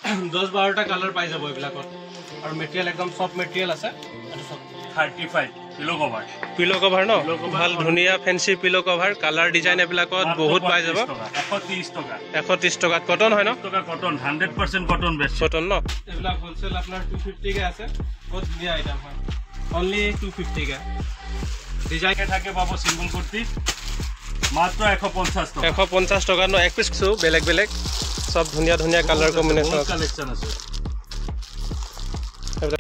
10-12টা colour পাই যাব এইবিলাকত আৰু মেটেৰিয়েল একদম সফট মেটেৰিয়েল আছে 35 পিলো কভাৰ ন ভাল ধুনীয়া ফেন্সি পিলো কভাৰ কালাৰ ডিজাইন এইবিলাকত বহুত পাই যাব 130 টকাত কটন হয় ন কটন 100% কটন বেষ্ট কটন ন এইবিলাক হোলসেল আপোনাৰ 250 কে আছে বহুত ধুনীয়া আইটেম হয় অনলি 250 কে ডিজাইন থাকে পাবো সিঙ্গল কুর্তি মাত্র 150 টকা ন এক পিস বেলেগ বেলেগ সব ধুনীয়া ধুনীয়া কালাৰ কম্বিনেশ্যন কালেকচন আছে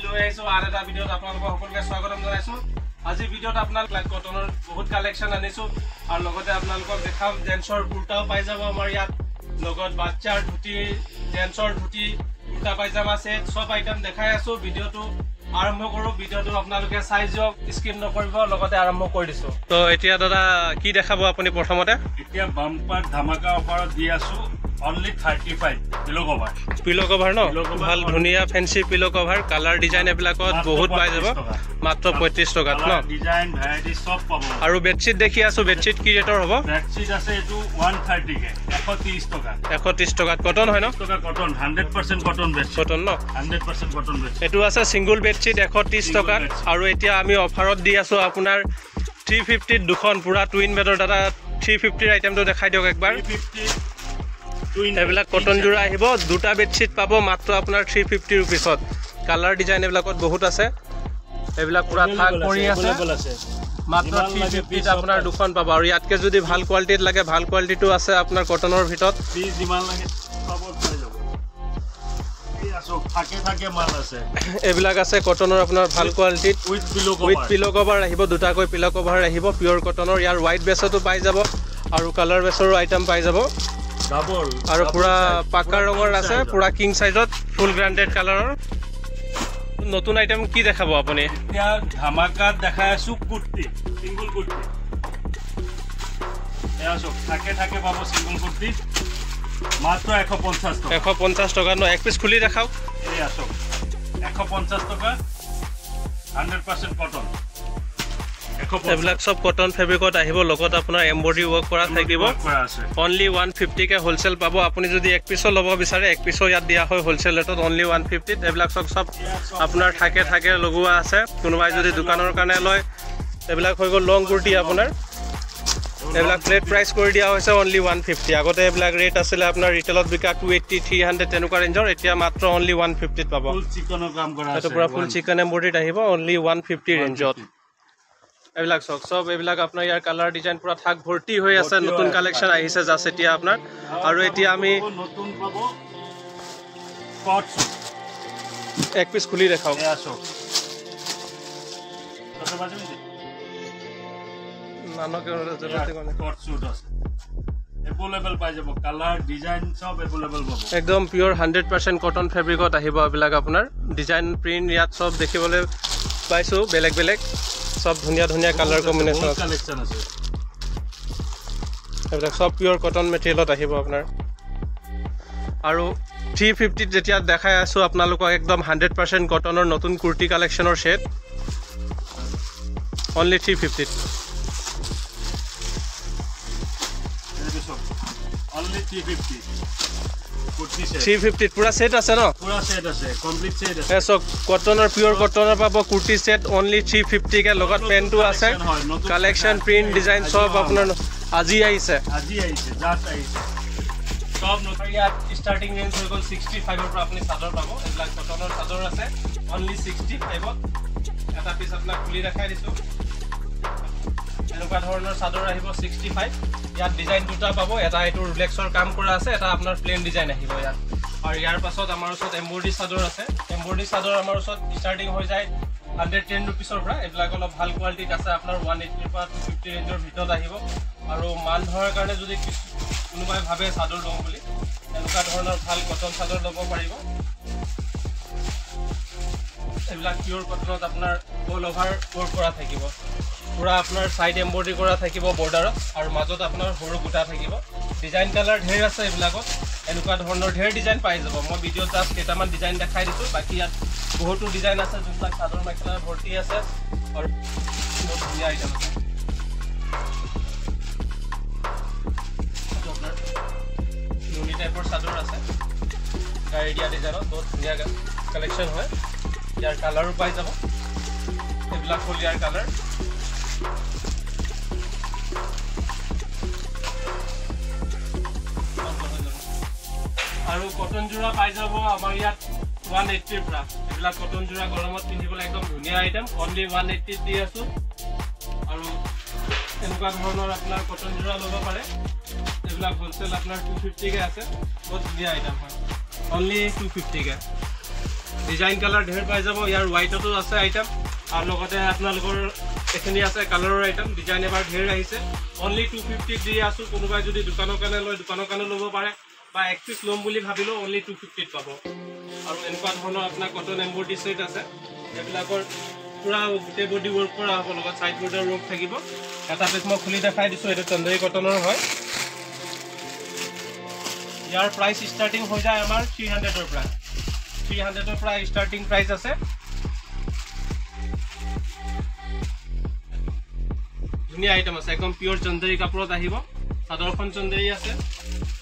লৈ আইছো আৰু এটা ভিডিঅ'ত আপোনালোকক সকলোকে স্বাগতম জনাইছো আজি ভিডিঅ'ত আপোনালোক কটনৰ বহুত কালেকচন আনিছো আৰু লগতে আপোনালোকক দেখাম জেন্সৰ কুৰ্তাও পাই যাব আমাৰ ইয়াত লগত বাচ্চাৰ ধুতি জেন্সৰ ধুতি কুৰ্তা পাইজামা সেট সব আইটেম দেখাই আছো ভিডিঅ'টো আৰম্ভ কৰো ভিডিঅ'টো আপোনালোকে চাই যাওক স্কিপ নকৰিব লগতে আৰম্ভ কৰি দিছো তো এতিয়া দাদা কি দেখাব আপুনি প্ৰথমতে এতিয়া বাম্পাৰ ধামাকা অফাৰত দি আছো only 35 পিলো কভাৰ ন ভাল ধুনীয়া ফেন্সি পিলো কভাৰ কালাৰ ডিজাইন এইবিলাকত বহুত পাই যাব মাত্ৰ 35 টকাত ন ডিজাইন ভ্যাৰাইটি সব পাব আৰু বেডশিট দেখি আছো বেডশিট কি ৰেটৰ হ'ব বেডশিট আছে এটো 130 কে 130 টকা 130 টকাত কটন হয় ন টকা কটন 100% কটন বেডশিট কটন ন 100% কটন বেডশিট এটো আছে সিঙ্গল বেডশিট 130 টকাত আৰু এতিয়া আমি অফাৰত দি আছো আপোনাৰ 350 দুখন পুৰা টুইন বেডৰ দাদা 350 আইটেমটো দেখাই দিওক একবাৰ 350 এইবিলাক কটন জোৰা আহিব দুটা বেডশিট পাব মাত্ৰ আপোনাৰ 350 रुपीसত কালাৰ ডিজাইন এইবিলাকত বহুত আছে এইবিলাক পুৰা থাক কৰি আছে মাত্ৰ 350 আপোনাৰ দুখন পাব আৰু ইয়াতকে যদি ভাল কোৱালিটিত লাগে ভাল কোৱালিটিটো আছে আপোনাৰ কটনৰ ভিতৰত প্লিজ যিমান লাগে পাব পাই যাব এই আসো থাকে মাল আছে এইবিলাক আছে কটনৰ আপোনাৰ ভাল কোৱালিটিত উইথ পিলো কভাৰ আহিব দুটাকৈ পিলো কভাৰ আহিব পিওৰ কটনৰ ইয়াৰ হোৱাইট বেছতো পাই যাব আৰু কালাৰ বেছৰো আইটেম পাই যাব ডাবল আৰু পুৰা পাকা ৰঙৰ আছে পুৰা কিং সাইজত ফুল গ্ৰান্ডেড কালাৰৰ নতুন আইটেম কি দেখাব আপুনি এতিয়া ধামাকাত দেখাই আছো কুৰ্তি সিঙ্গল কুৰ্তি এয়া সব থাকে পাবো সিঙ্গল কুৰ্তি মাত্ৰ 150 টকা ন এক পিস খুলি দেখাও এয়া সব 150 টকা 100% কটন এইবিলাক সব কটন ফেব্ৰিকত আহিব লগত আপোনাৰ এমব্ৰয়ডাৰী ৱৰ্ক কৰা থাকিব অনলি 150 কে হোলসেল পাব আপুনি যদি এক পিসো ল'ব বিচাৰে এক পিসো ইয়াত দিয়া হয় হোলসেল ৰেটত অনলি 150 এইবিলাক সব আপোনাৰ থাকে লগোৱা আছে কোনোবাই যদি দোকানৰ কাৰণে লয় এইবিলাক হৈ গ'ল লং কুৰ্তি আপোনাৰ এইবিলাক প্লেট প্ৰাইস কৰি দিয়া হৈছে অনলি 150 আগতে এইবিলাক ৰেট আছিল আপোনাৰ ৰিটেলত বিকা 280 300 তেনেকুৱা ৰেঞ্জৰ এতিয়া মাত্ৰ অনলি 150 পাব ফুল চিকনৰ কাম কৰা আছে এটা পুৰা ফুল চিকন এমব্ৰয়ডাৰীত আহিব অনলি 150 ৰেঞ্জত এইবিলাক সব এইবিলাক আপোনাৰ ইয়াৰ কালাৰ ডিজাইন পুৰা থাক ভৰ্তি হৈ আছে নতুন কালেকচন আহিছে জাস এতিয়া আপোনাৰ আৰু এতিয়া আমি নতুন পাব স্পট এক পিস খুলি দেখাও আসো কত বাজে নানকে জলতে কোনে স্পট স্যুট আছে এভেলেবল পাই যাব কালাৰ ডিজাইন সব এভেলেবল পাব একদম পিওৰ 100% কটন ফেব্ৰিকত আহিব এইবিলাক আপোনাৰ ডিজাইন প্ৰিন্ট ইয়াত সব দেখিবলৈ পাইছো বেলেগ সব ধুনীয়া কালাৰ কম্বিনেশ্যন কালেকচন আছে এইবিলাক সব পিওৰ কটন মেটেৰিয়েলত আহিব আপোনাৰ আৰু 350 যেতিয়া দেখাই আছো আপোনালোকক একদম 100% কটনৰ নতুন কুৰ্তি কালেকচনৰ set only 350 only 350 kurti set 350 পুৰা সেট আছে ন পুৰা সেট আছে কমপ্লিট সেট আছে এসো কটনৰ পিওৰ কটনৰ পাব কুৰ্তি সেট অনলি 350 কে লগত পেন্টটো আছে কালেকচন প্ৰিন্ট ডিজাইন সব আপোনাৰ আজি আহিছে জাস্ট আহিছে সব নতুন ইয়াত স্টাৰ্টিং ৰেঞ্জ হৈ গল 65 ৰ পৰা আপুনি চাদৰ পাব এইবিলাক কটনৰ চাদৰ আছে অনলি 65 এটা পিস আপোনাক খুলি দেখাই দিছো এনেকুৱা ধৰণৰ চাদৰ আহিব 65 ইয়াত ডিজাইন দুটা পাব এটা এটো ৰিলেক্সৰ কাম কৰা আছে এটা আপোনাৰ প্লেন ডিজাইন আহিব ইয়াত আৰু ইয়াৰ পাছত আমাৰ ওচৰত এমব্ৰয়ডাৰী চাদৰ আছে এমব্ৰয়ডাৰী চাদৰ আমাৰ ওচৰত স্টাৰ্টিং হৈ যায় 110 रुपीसৰ পৰা এইবিলাক অলপ ভাল কোৱালিটিত আছে আপোনাৰ 180 পৰা 250 ৰেঞ্জৰ ভিতৰত আহিব আৰু মান ধৰাৰ কাৰণে যদি কোনোবাই ভাবে চাদৰ লম বুলি এনেকুৱা ধৰণৰ ভাল কটন চাদৰ ল'ব পাৰিব এইবিলাক পিওৰ কটনত আপোনাৰ অল ওভাৰ ৱৰ্ক কৰা থাকিব পুৰা আপোনাৰ সাইড এমব্ৰয়ডাৰী কৰা থাকিব বৰ্ডাৰত আৰু মাজত আপোনাৰ সৰু গুটা থাকিব ডিজাইন কালাৰ ঢেৰ আছে এইবিলাকত এনেকুৱা ধৰণৰ ঢেৰ ডিজাইন পাই যাব মই ভিডিঅ'ত জাস্ট কেইটামান ডিজাইন দেখাই দিছো বাকি ইয়াত বহুতো ডিজাইন আছে যোনবিলাক চাদৰ মেখেলাৰ ভৰ্তি আছে আৰু বহুত ধুনীয়া আইটেম আছে নুনি টাইপৰ চাদৰ আছে গাড়ী দিয়া ডিজাইনত বহুত ধুনীয়া কালেকশ্যন হয় ইয়াৰ কালাৰো পাই যাব এইবিলাক হ'ল ইয়াৰ কালাৰ আৰু কটন জোৰা পাই যাব আমাৰ ইয়াত 180 পৰা এইবিলাক কটন জোৰা গৰমত পিন্ধিবলৈ একদম ধুনীয়া আইটেম অনলি 180 দি আছো আৰু এনেকুৱা ধৰণৰ আপোনাৰ কটন জোৰা ল'ব পাৰে এইবিলাক হোলচেল আপোনাৰ 250 কে আছে বহুত ধুনীয়া আইটেম হয় অনলি 250 কে ডিজাইন কালাৰ ঢেৰ পাই যাব ইয়াৰ হোৱাইটতো আছে আইটেম আৰু লগতে আপোনালোকৰ এখিনি আছে কালাৰৰ আইটেম ডিজাইন এবাৰ ঢেৰ আহিছে অনলি 250 দি আছো কোনোবাই যদি দোকানৰ কাৰণে লয় দোকানৰ কাৰণে ল'ব পাৰে বা এক পিস লম বুলি ভাবিলো অনলি 250 পাব আৰু এনেকুৱা ধৰণৰ আপোনাৰ কটন এমব্ৰয়ডাৰী সেট আছে এইবিলাকৰ পুৰা গোটেই বডি ৱৰ্ক কৰা হ'ব লগত সাইড বৰ্ডাৰ ৱৰ্ক থাকিব এটা পিস মই খুলি দেখাই দিছো এটা চন্দৰী কটনৰ হয় ইয়াৰ প্ৰাইস ষ্টাৰ্টিং হৈ যায় আমাৰ 300 ৰ পৰা 300 ৰ পৰা ষ্টাৰ্টিং প্ৰাইস আছে ধুনীয়া আইটেম আছে একদম পিওৰ চন্দৰী কাপোৰত আহিব সাধাৰণ চন্দৰী আছে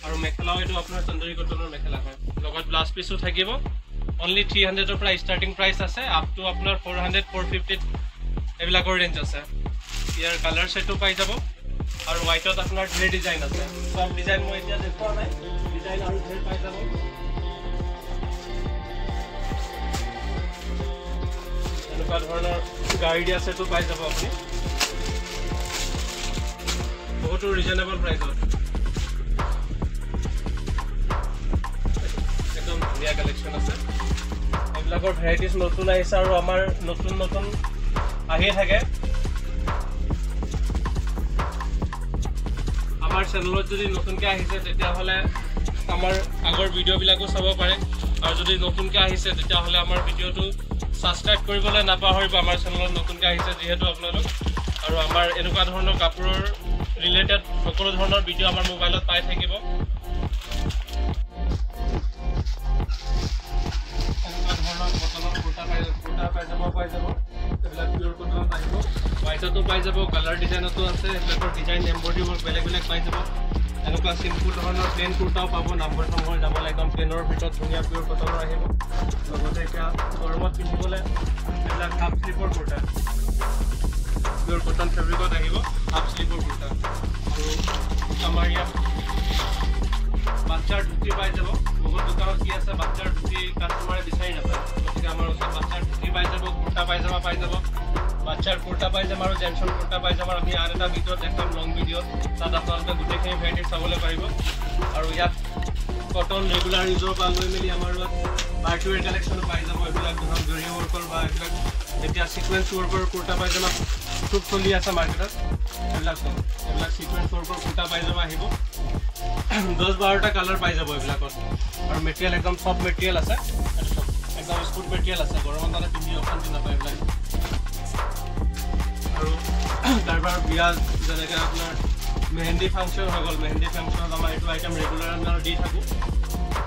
আৰু মেখেলাও এটো আপোনাৰ চন্দৰী কটনৰ মেখেলা হয় লগত ব্লাউজ পিসও থাকিব অনলি 300 ৰ পৰা ষ্টাৰ্টিং প্ৰাইস আছে আপ টু আপোনাৰ 400 450 এবিলাকৰ ৰেঞ্জ আছে ইয়াৰ কালাৰ সেটও পাই যাব আৰু হোৱাইটত আপোনাৰ ঢেৰ ডিজাইন আছে সব ডিজাইন মই এতিয়া দেখুৱা নাই ডিজাইন আৰু ঢেৰ পাই যাব এনেকুৱা ধৰণৰ গাড়ী দিয়া সেটও পাই যাব আপুনি বহুত ৰিজনেবল প্ৰাইসত একদম ধুনীয়া কালেকশ্যন আছে এইবিলাকৰ ভেৰাইটিজ নতুন আহিছে আৰু আমাৰ নতুন নতুন আহি থাকে আমাৰ চেনেলত যদি নতুনকৈ আহিছে তেতিয়াহ'লে আমাৰ আগৰ ভিডিঅ'বিলাকো চাব পাৰে আৰু যদি নতুনকৈ আহিছে তেতিয়াহ'লে আমাৰ ভিডিঅ'টো ছাবস্ক্ৰাইব কৰিবলৈ নাপাহৰিব আমাৰ চেনেলত নতুনকৈ আহিছে যিহেতু আপোনালোক আৰু আমাৰ এনেকুৱা ধৰণৰ কাপোৰৰ ৰিলেটেড সকলো ধৰণৰ ভিডিঅ' আমাৰ মোবাইলত পাই থাকিব পাই যাব এইবিলাক পিওৰ কটনত আহিব হোৱাইটতো পাই যাব কালাৰ ডিজাইনতো আছে এইবিলাকৰ ডিজাইন এমব্ৰয়ডাৰী ৱৰ্ক বেলেগ বেলেগ পাই যাব এনেকুৱা চিম্পুল ধৰণৰ প্লেন কুৰ্তাও পাব নাম্বাৰ নম্বৰ যাবলৈ একদম প্লেনৰ ভিতৰত ধুনীয়া পিওৰ কটনৰ আহিব লগতে এতিয়া গৰমত পিন্ধিবলৈ এইবিলাক হাফ স্লিভৰ কুৰ্তা পিওৰ কটন ফেব্ৰিকত আহিব হাফ স্লিভৰ কুৰ্তা আৰু আমাৰ ইয়াত বাচ্চাৰ ধুতি পাই যাব বহুত দোকানত কি আছে বাচ্চাৰ ধুতি কাষ্টমাৰে বিচাৰি নাপায় গতিকে আমাৰ ওচৰত বাচ্চাৰ ধুতি পাই যাব কুৰ্তা পাইজামা পাই যাব বাচ্চাৰ কুৰ্তা পাইজামা আৰু জেন্টছৰ কুৰ্তা পাইজামা আমি আন এটা ভিডিঅ'ত দেখাম লং ভিডিঅ'ত তাত আপোনালোকে গোটেইখিনি ভেৰাইটি চাবলৈ পাৰিব আৰু ইয়াত কটন ৰেগুলাৰ ইউজৰ পৰা লৈ মেলি আমাৰ পাৰ্টি ৱেৰ কালেকশ্যন পাই যাব এইবিলাক ধৰক জৰি ৱৰ্কৰ বা এইবিলাক এতিয়া ছিকুৱেঞ্চ ৱৰ্কৰ কুৰ্তা পাইজামা খুব চলি আছে মাৰ্কেটত এইবিলাক ছিকুৱেঞ্চ ৱৰ্কৰ কুৰ্তা পাইজামা আহিব 10-12টা কালাৰ পাই যাব এইবিলাকত আৰু মেটেৰিয়েল একদম সফট মেটেৰিয়েল আছে একদম স্মুথ মেটেৰিয়েল আছে গৰমত মানে পিন্ধি অশান্তি নাপায় এইবিলাক আৰু কাৰোবাৰ বিয়া যেনেকৈ আপোনাৰ মেহেন্দি ফাংচন হৈ গ'ল মেহেন্দি ফাংচনত আমাৰ এইটো আইটেম ৰেগুলাৰ আমি দি থাকোঁ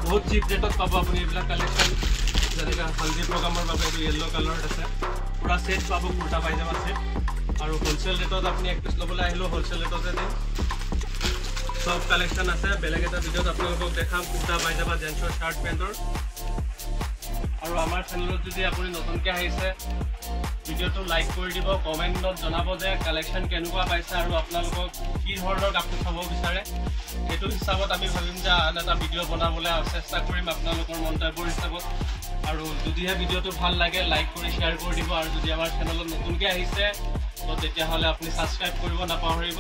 বহুত চিপ ৰেটত পাব আপুনি এইবিলাক কালেকশ্যন যেনেকৈ হালধি প্ৰগ্ৰামৰ বাবে এইটো য়েল্ল' কালাৰত আছে পুৰা ছেট পাব কুৰ্তা পাইজামা ছেট আৰু হ'লচেল ৰেটত আপুনি এক পিচ ল'বলৈ আহিলেও হ'লচেল ৰেটতে দিম সব কালেকশ্যন আছে বেলেগ এটা ভিডিঅ'ত আপোনালোকক দেখাম কুৰ্তা পাইজামা জেন্টছৰ চাৰ্ট পেণ্টৰ আৰু আমাৰ চেনেলত যদি আপুনি নতুনকৈ আহিছে ভিডিঅ'টো লাইক কৰি দিব কমেণ্টত জনাব যে কালেকশ্যন কেনেকুৱা পাইছে আৰু আপোনালোকক কি ধৰণৰ কাপোৰ চাব বিচাৰে সেইটো হিচাপত আমি ভাবিম যে আন এটা ভিডিঅ' বনাবলৈ চেষ্টা কৰিম আপোনালোকৰ মন্তব্যৰ হিচাপত আৰু যদিহে ভিডিঅ'টো ভাল লাগে লাইক কৰি শ্বেয়াৰ কৰি দিব আৰু যদি আমাৰ চেনেলত নতুনকৈ আহিছে তো তেতিয়াহ'লে আপুনি ছাবস্ক্ৰাইব কৰিব নাপাহৰিব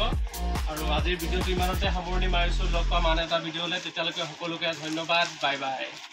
আৰু আজিৰ ভিডিঅ'টো ইমানতে সামৰণি মাৰিছোঁ লগ পাম আন এটা ভিডিঅ'লৈ তেতিয়ালৈকে সকলোকে ধন্যবাদ বাই বাই